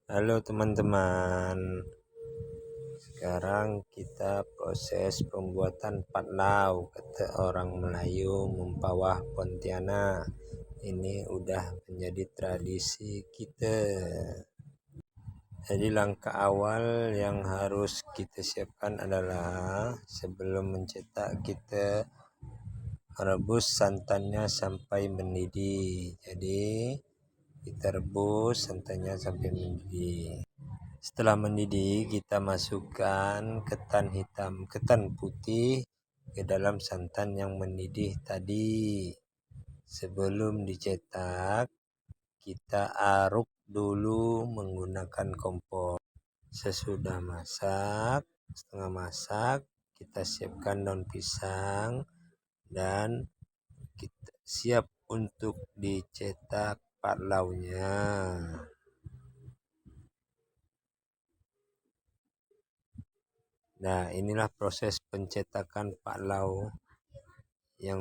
Halo teman-teman, sekarang kita proses pembuatan patlau, kata orang Melayu, Mempawah Pontianak. Ini udah menjadi tradisi kita. Jadi langkah awal yang harus kita siapkan adalah sebelum mencetak kita rebus santannya sampai mendidih. Jadi kita rebus santannya sampai mendidih. Setelah mendidih, kita masukkan ketan putih ke dalam santan yang mendidih tadi. Sebelum dicetak, kita aduk dulu menggunakan kompor. Sesudah masak, setengah masak, kita siapkan daun pisang dan kita siap untuk dicetak patlaunya. Nah, inilah proses pencetakan patlau yang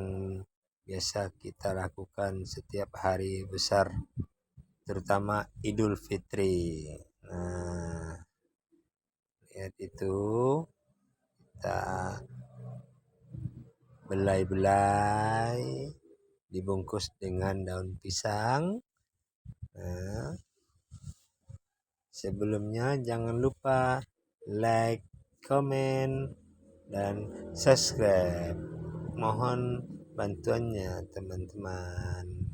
biasa kita lakukan setiap hari besar, terutama Idul Fitri. Nah, lihat itu, kita belai-belai, dibungkus dengan daun pisang. Nah, sebelumnya jangan lupa like, comment, dan subscribe. Mohon bantuannya teman-teman.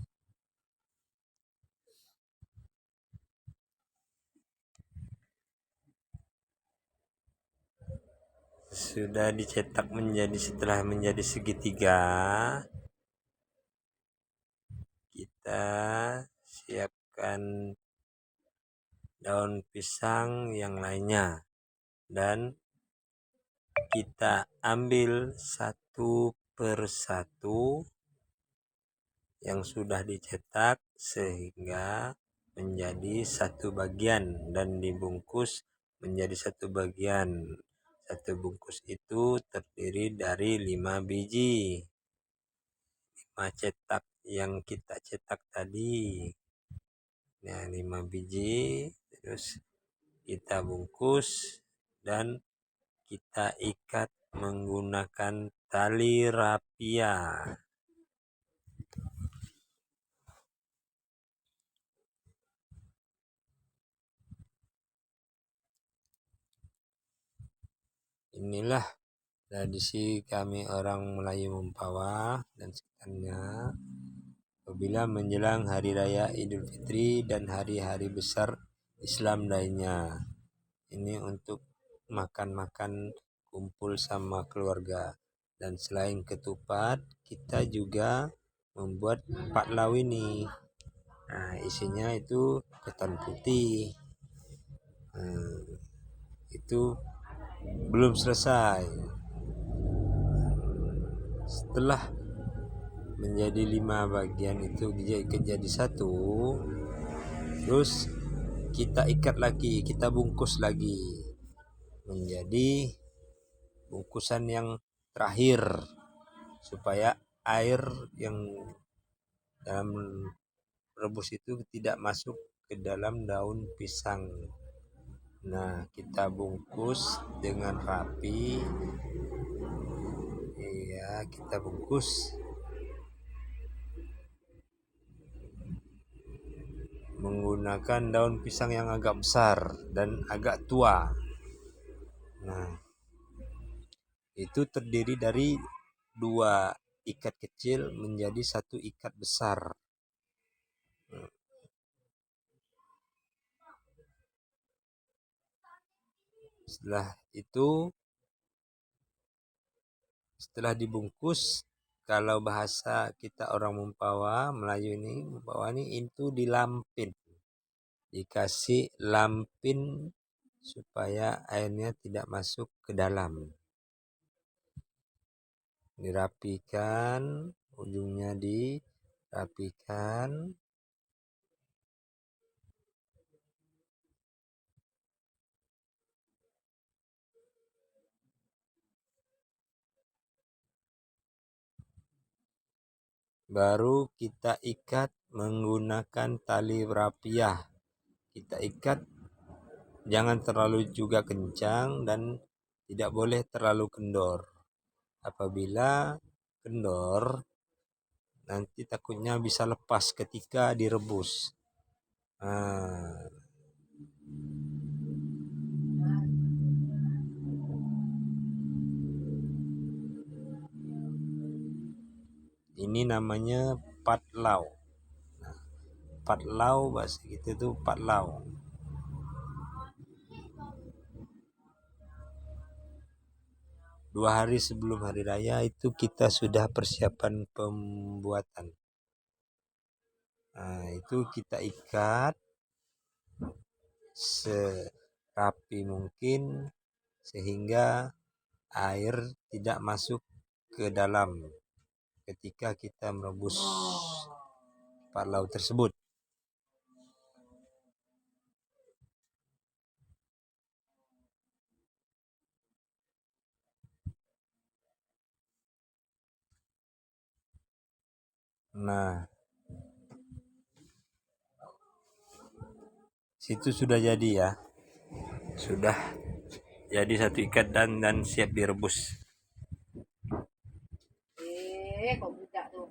Sudah dicetak setelah menjadi segitiga, kita siapkan daun pisang yang lainnya dan kita ambil satu persatu yang sudah dicetak sehingga menjadi satu bagian dan dibungkus menjadi satu bagian. Satu bungkus itu terdiri dari 5 biji. 5 cetak yang kita cetak tadi. Nah, 5 biji, terus kita bungkus dan kita ikat menggunakan tali rapia. Inilah tradisi kami orang Melayu Mempawah dan sekitarnya apabila menjelang Hari Raya Idul Fitri dan hari-hari besar Islam lainnya. Ini untuk makan-makan kumpul sama keluarga. Dan selain ketupat, kita juga membuat patlau ini. Nah, isinya itu ketan putih. Itu belum selesai. Setelah menjadi 5 bagian itu jadi satu, terus kita ikat lagi, kita bungkus lagi menjadi bungkusan yang terakhir supaya air yang dalam rebus itu tidak masuk ke dalam daun pisang. Nah, kita bungkus dengan rapi. Iya, kita bungkus menggunakan daun pisang yang agak besar dan agak tua. Nah, itu terdiri dari 2 ikat kecil menjadi 1 ikat besar. Setelah itu, setelah dibungkus, kalau bahasa kita orang Mempawah, Melayu ini, Mempawah ini itu dilampin. Dikasih lampin supaya airnya tidak masuk ke dalam. Dirapikan, ujungnya dirapikan. Baru kita ikat menggunakan tali rapiah. Kita ikat jangan terlalu juga kencang dan tidak boleh terlalu kendor. Apabila kendor, nanti takutnya bisa lepas ketika direbus. Nah, ini namanya patlau. Patlau bahasa kita itu patlau. Dua hari sebelum hari raya itu kita sudah persiapan pembuatan. Nah, itu kita ikat serapi mungkin sehingga air tidak masuk ke dalam ketika kita merebus patlau tersebut. Nah, situ sudah jadi ya. Sudah jadi satu ikat dan siap direbus. Kok budak tuh.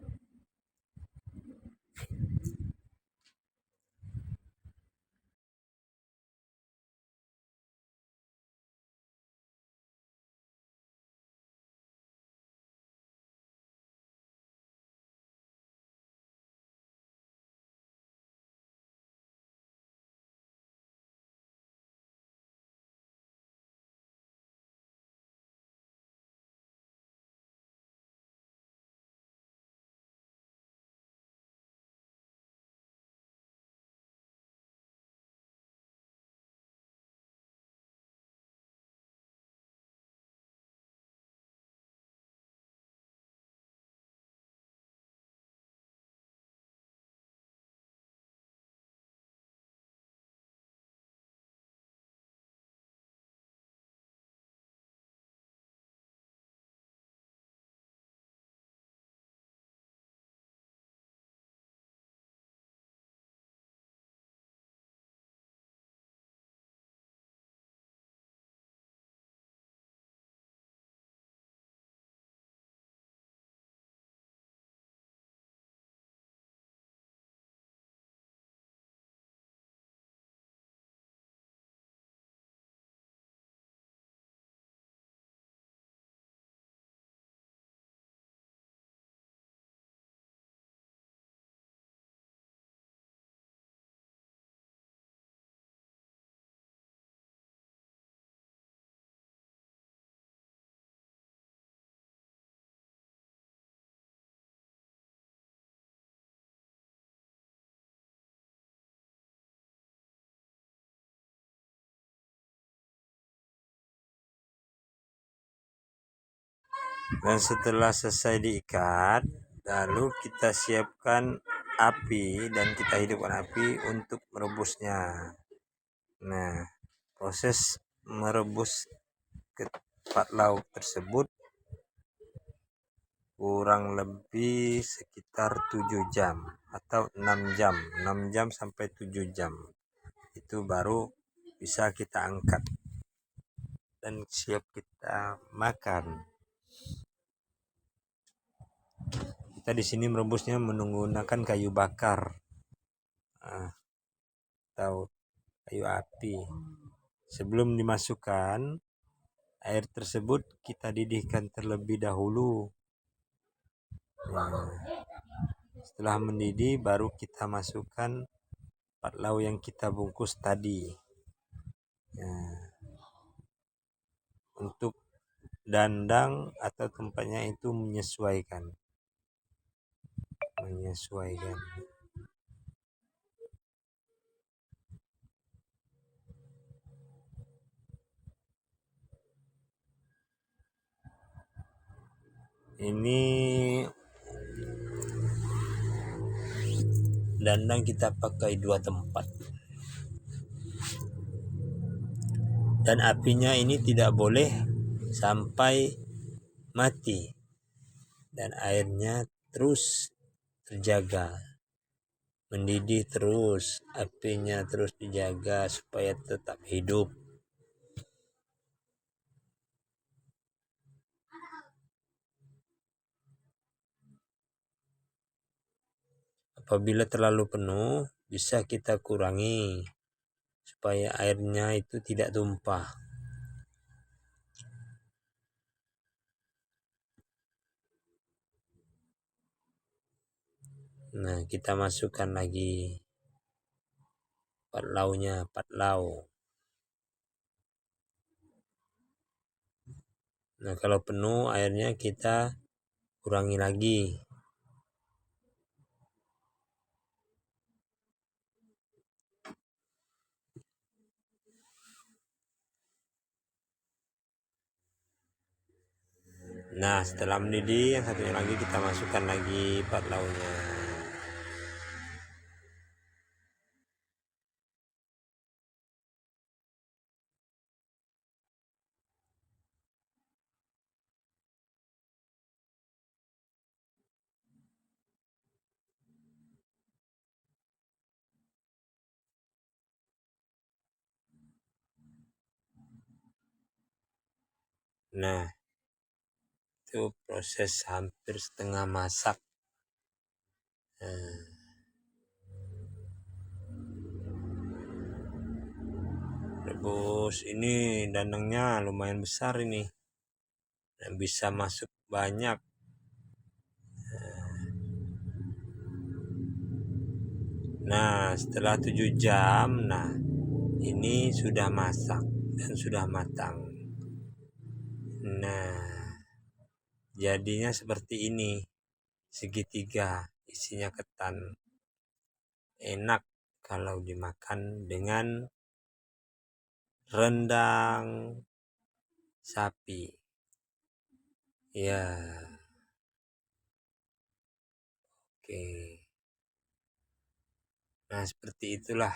Dan setelah selesai diikat, lalu kita siapkan api dan kita hidupkan api untuk merebusnya. Nah, proses merebus patlau tersebut kurang lebih sekitar 7 jam atau 6 jam. 6 jam sampai 7 jam. Itu baru bisa kita angkat dan siap kita makan. Kita di sini merebusnya menggunakan kayu bakar atau kayu api. Sebelum dimasukkan, air tersebut kita didihkan terlebih dahulu. Nah, setelah mendidih baru kita masukkan patlau yang kita bungkus tadi. Nah, untuk dandang atau tempatnya itu menyesuaikan. Ini dandang kita pakai 2 tempat. Dan apinya ini tidak boleh sampai mati. Dan airnya terus terjaga. mendidih terus, apinya terus dijaga supaya tetap hidup. Apabila terlalu penuh, bisa kita kurangi supaya airnya itu tidak tumpah. Nah, kita masukkan lagi patlaonya, patlau. Nah, kalau penuh airnya kita kurangi lagi. Nah, setelah mendidih, yang satunya lagi kita masukkan lagi patlaunya. Nah, itu proses hampir setengah masak. Rebus ini dandangnya lumayan besar ini, dan bisa masuk banyak. Nah, setelah 7 jam, nah ini sudah masak dan sudah matang. Nah, jadinya seperti ini, segitiga, isinya ketan. Enak kalau dimakan dengan rendang sapi. Ya, oke. Nah, seperti itulah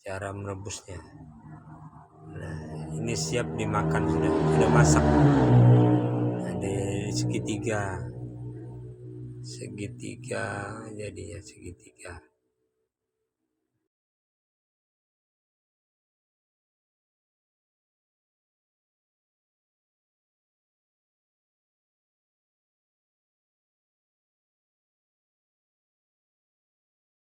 cara merebusnya. Nah, ini siap dimakan, sudah masak. Ada segitiga, jadinya segitiga.